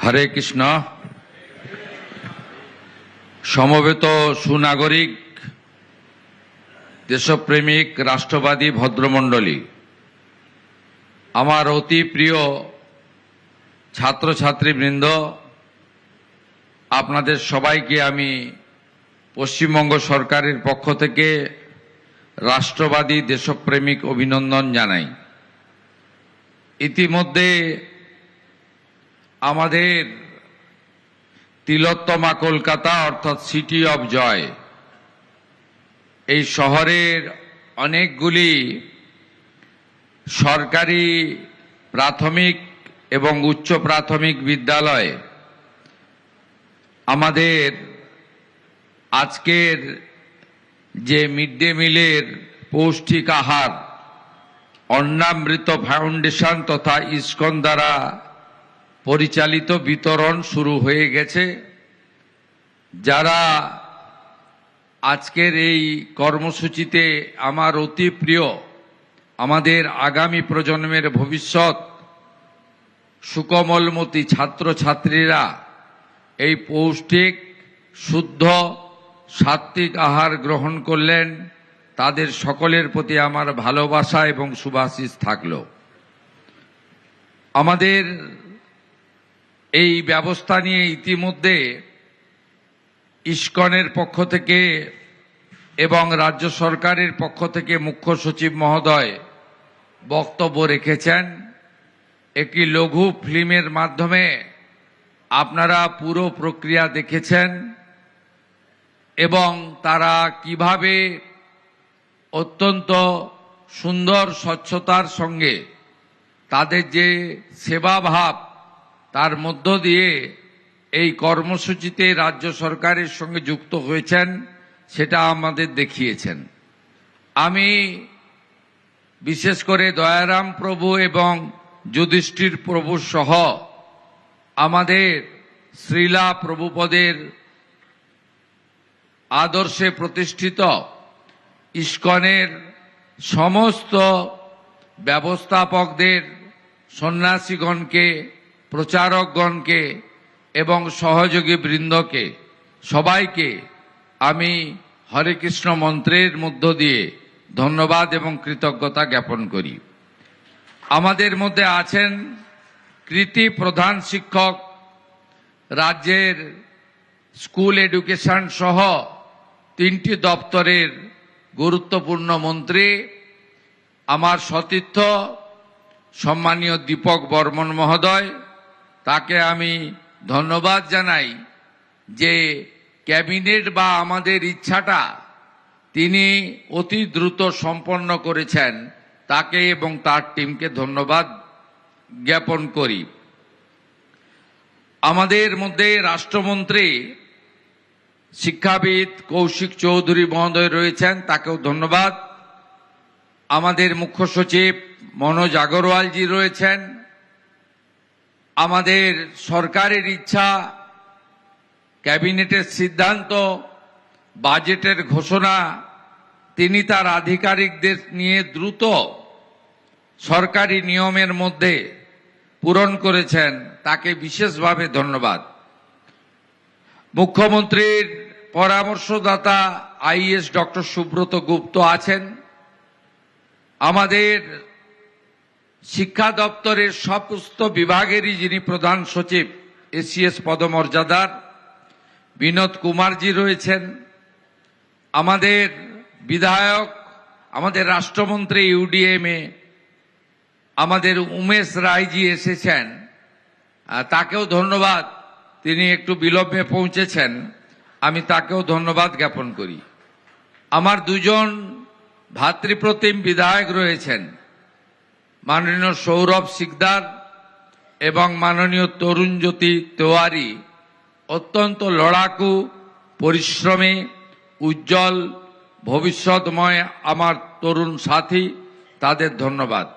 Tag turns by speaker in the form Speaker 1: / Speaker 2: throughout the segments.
Speaker 1: হরে কৃষ্ণ। সমবেত সুনাগরিক, দেশপ্রেমিক, রাষ্ট্রবাদী ভদ্রমণ্ডলী, আমার অতি প্রিয় ছাত্রছাত্রীবৃন্দ, আপনাদের সবাইকে আমি পশ্চিমবঙ্গ সরকারের পক্ষ থেকে রাষ্ট্রবাদী দেশপ্রেমিক অভিনন্দন জানাই। ইতিমধ্যে আমাদের তিলোত্তমা কলকাতা অর্থাৎ সিটি অফ জয়, এই শহরের অনেকগুলি সরকারি প্রাথমিক এবং উচ্চ প্রাথমিক বিদ্যালয় আমাদের আজকের যে মিড ডে মিলের পৌষ্টিক আহার অন্নামৃত ফাউন্ডেশন তথা ইসকন দ্বারা পরিচালিত বিতরণ শুরু হয়ে গেছে। যারা আজকের এই কর্মসূচিতে আমার অতি প্রিয়, আমাদের আগামী প্রজন্মের ভবিষ্যৎ সুকোমলমতি ছাত্রছাত্রীরা এই পৌষ্টিক শুদ্ধ সাত্ত্বিক আহার গ্রহণ করলেন, তাদের সকলের প্রতি আমার ভালোবাসা এবং শুভাশিস থাকল। আমাদের এই ব্যবস্থা নিয়ে ইতিমধ্যে ইসকনের পক্ষ থেকে এবং রাজ্য সরকারের পক্ষ থেকে মুখ্য সচিব মহোদয় বক্তব্য রেখেছেন। একটি লঘু ফিল্মের মাধ্যমে আপনারা পুরো প্রক্রিয়া দেখেছেন এবং তারা কিভাবে অত্যন্ত সুন্দর স্বচ্ছতার সঙ্গে তাদের যে সেবাভাব তার মধ্য দিয়ে এই কর্মসূচিতে রাজ্য সরকারের সঙ্গে যুক্ত হয়েছেন, সেটা আমাদের দেখিয়েছেন। আমি বিশেষ করে দয়ারাম প্রভু এবং যুধিষ্ঠির প্রভু সহ আমাদের শ্রীলা প্রভুপদের আদর্শে প্রতিষ্ঠিত ইসকনের সমস্ত ব্যবস্থাপকদের, সন্ন্যাসীগণকে, প্রচারকগণকে এবং সহযোগী বৃন্দকে সবাইকে আমি হরে কৃষ্ণ মন্ত্রের মধ্য দিয়ে ধন্যবাদ এবং কৃতজ্ঞতা জ্ঞাপন করি। আমাদের মধ্যে আছেন কৃতি প্রধান শিক্ষক, রাজ্যের স্কুল এডুকেশন সহ 3টি দপ্তরের গুরুত্বপূর্ণ মন্ত্রী, আমার সতীর্থ সম্মানীয় দীপক বর্মন মহোদয়। তাকে আমি ধন্যবাদ জানাই যে ক্যাবিনেট বা আমাদের ইচ্ছাটা তিনি অতি দ্রুত সম্পন্ন করেছেন, তাকে এবং তার টিমকে ধন্যবাদ জ্ঞাপন করি। আমাদের মধ্যে রাষ্ট্রমন্ত্রী শিক্ষাবিদ কৌশিক চৌধুরী মহোদয় রয়েছেন, তাকেও ধন্যবাদ। আমাদের মুখ্য সচিব মনোজ আগরওয়ালজি রয়েছেন। আমাদের সরকারের ইচ্ছা, ক্যাবিনেটের সিদ্ধান্ত, বাজেটের ঘোষণা তিনি তার আধিকারিকদের নিয়ে দ্রুত সরকারি নিয়মের মধ্যে পূরণ করেছেন, তাকে বিশেষভাবে ধন্যবাদ। মুখ্যমন্ত্রীর পরামর্শদাতা আইএস ডক্টর সুব্রত গুপ্ত আছেন। আমাদের শিক্ষা দপ্তরের সমস্ত বিভাগেরই যিনি প্রধান সচিব এসিএস পদমর্যাদার বিনোদ কুমারজি রয়েছেন। আমাদের বিধায়ক, আমাদের রাষ্ট্রমন্ত্রী ইউডিএমএ আমাদের উমেশ রায়জি এসেছেন, তাকেও ধন্যবাদ। তিনি একটু বিলম্বে পৌঁছেছেন, আমি তাকেও ধন্যবাদ জ্ঞাপন করি। আমার দুজন ভাতৃপ্রতিম বিধায়ক রয়েছেন, মাননীয় সৌরভ সিকদার এবং মাননীয় তরুণজ্যোতি তেওয়ারি। অত্যন্ত লড়াকু, পরিশ্রমী, উজ্জ্বল, ভবিষ্যৎময় আমার তরুণ সাথী, তাদের ধন্যবাদ।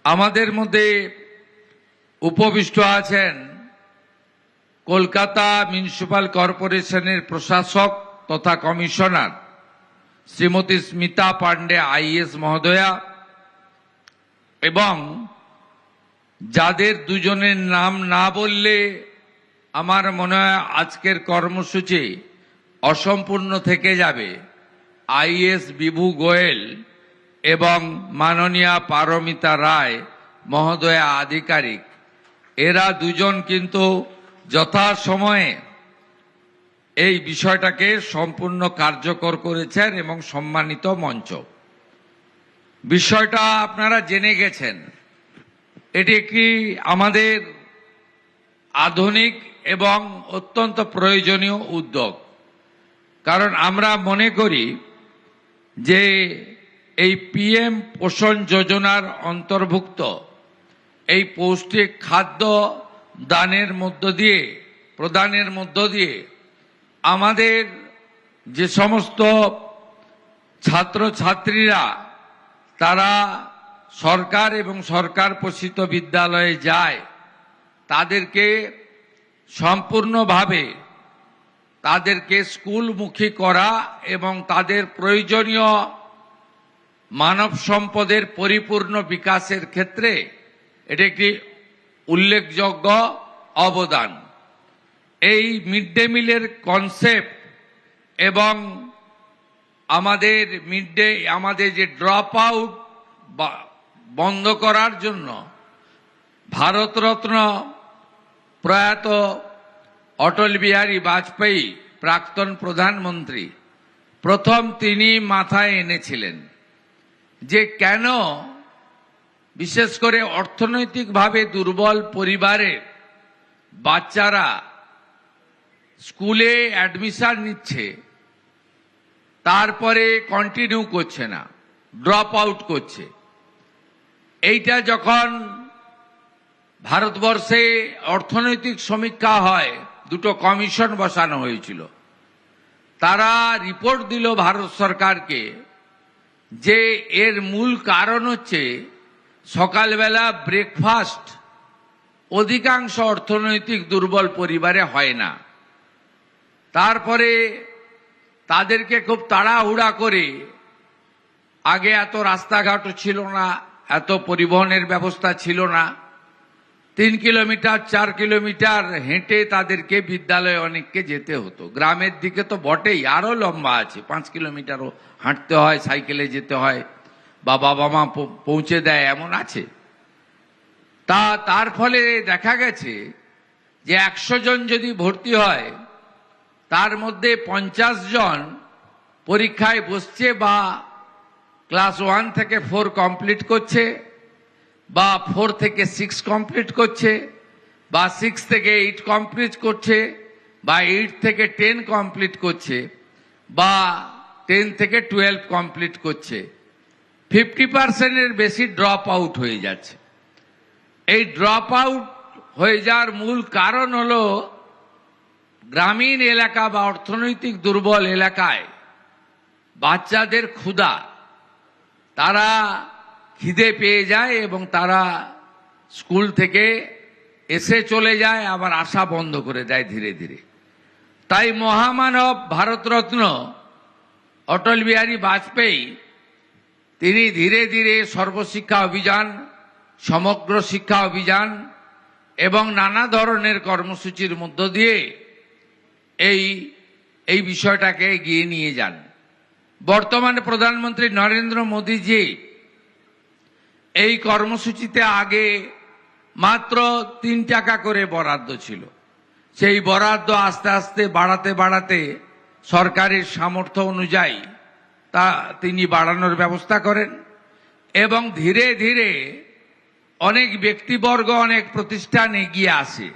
Speaker 1: আমাদের মধ্যে উপবিষ্ট আছেন কলকাতা মিউনিসিপ্যাল কর্পোরেশনের প্রশাসক তথা কমিশনার শ্রীমতী স্মিতা পান্ডে আইএস মহোদয়া এবং যাদের দুজনের নাম না বললে আমার মনে হয় আজকের কর্মসূচি অসম্পূর্ণ থেকে যাবে। আইএস বিভু গোয়েল এবং মাননীয়া পারমিতা রায় মহোদয়া আধিকারিক, এরা দুজন কিন্তু যথাসময়ে এই বিষয়টাকে সম্পূর্ণ কার্যকর করেছেন এবং সম্মানিত মঞ্চ। বিষয়টা আপনারা জেনে গেছেন, এটি একটি আমাদের আধুনিক এবং অত্যন্ত প্রয়োজনীয় উদ্যোগ। কারণ আমরা মনে করি যে এই পিএম পোষণ যোজনার অন্তর্ভুক্ত এই পৌষ্টিক খাদ্য প্রদানের মধ্য দিয়ে আমাদের যে সমস্ত ছাত্রছাত্রীরা তারা সরকার এবং সরকার পোষিত বিদ্যালয়ে যায়, তাদেরকে সম্পূর্ণভাবে তাদেরকে স্কুলমুখী করা এবং তাদের প্রয়োজনীয় মানব সম্পদের পরিপূর্ণ বিকাশের ক্ষেত্রে এটি একটি উল্লেখযোগ্য অবদান। এই মিড ডে মিলের কনসেপ্ট এবং আমাদের যে ড্রপ আউট বন্ধ করার জন্য ভারতরত্ন প্রয়াত অটল বিহারী বাজপেয়ী প্রাক্তন প্রধানমন্ত্রী প্রথম তিনি মাথায় এনেছিলেন যে কেন বিশেষ করে অর্থনৈতিকভাবে দুর্বল পরিবারের বাচ্চারা স্কুলে অ্যাডমিশন নিচ্ছে, তারপরে কন্টিনিউ করছে না, ড্রপ আউট করছে। এইটা যখন ভারতবর্ষে অর্থনৈতিক সমীক্ষা হয়, দুটো কমিশন বসানো হয়েছিল, তারা রিপোর্ট দিল ভারত সরকারকে যে এর মূল কারণ হচ্ছে সকালবেলা ব্রেকফাস্ট অধিকাংশ অর্থনৈতিক দুর্বল পরিবারে হয় না। তারপরে তাদেরকে খুব তাড়াহুড়া করে, আগে এত রাস্তাঘাটও ছিল না, এত পরিবহনের ব্যবস্থা ছিল না, 3 কিলোমিটার 4 কিলোমিটার হেঁটে তাদেরকে বিদ্যালয়ে অনেককে যেতে হতো। গ্রামের দিকে তো বটেই, আরো লম্বা আছে, 5 কিলোমিটারও হাঁটতে হয়, সাইকেলে যেতে হয়, বা বাবা মা পৌঁছে দেয়, এমন আছে। তার ফলে দেখা গেছে যে 100 জন যদি ভর্তি হয়, তার মধ্যে 50 জন পরীক্ষায় বসছে বা ক্লাস 1 থেকে 4 কমপ্লিট করছে, বা 4 থেকে 6 কমপ্লিট করছে, বা 6 থেকে 8 কমপ্লিট করছে, বা 8 থেকে 10 কমপ্লিট করছে, বা 10 থেকে 12 কমপ্লিট করছে। 50% বেশি ড্রপ আউট হয়ে যাচ্ছে। এই ড্রপ আউট হয়ে যাওয়ার মূল কারণ হলো গ্রামীণ এলাকা বা অর্থনৈতিক দুর্বল এলাকায় বাচ্চাদের ক্ষুধা, তারা খিদে পেয়ে যায় এবং তারা স্কুল থেকে এসে চলে যায়, আবার আসা বন্ধ করে দেয় ধীরে ধীরে। তাই মহামানব ভারতরত্ন অটল বিহারী বাজপেয়ী তিনি ধীরে ধীরে সর্বশিক্ষা অভিযান, সমগ্র শিক্ষা অভিযান এবং নানা ধরনের কর্মসূচির মধ্য দিয়ে এই বিষয়টাকে এগিয়ে নিয়ে যান। বর্তমানে প্রধানমন্ত্রী নরেন্দ্র মোদীজি এই কর্মসূচিতে আগে মাত্র 3 টাকা করে বরাদ্দ ছিল, সেই বরাদ্দ আস্তে আস্তে বাড়াতে সরকারের সামর্থ্য অনুযায়ী তা তিনি বাড়ানোর ব্যবস্থা করেন এবং ধীরে ধীরে অনেক ব্যক্তিবর্গ, অনেক প্রতিষ্ঠান এগিয়ে আসে।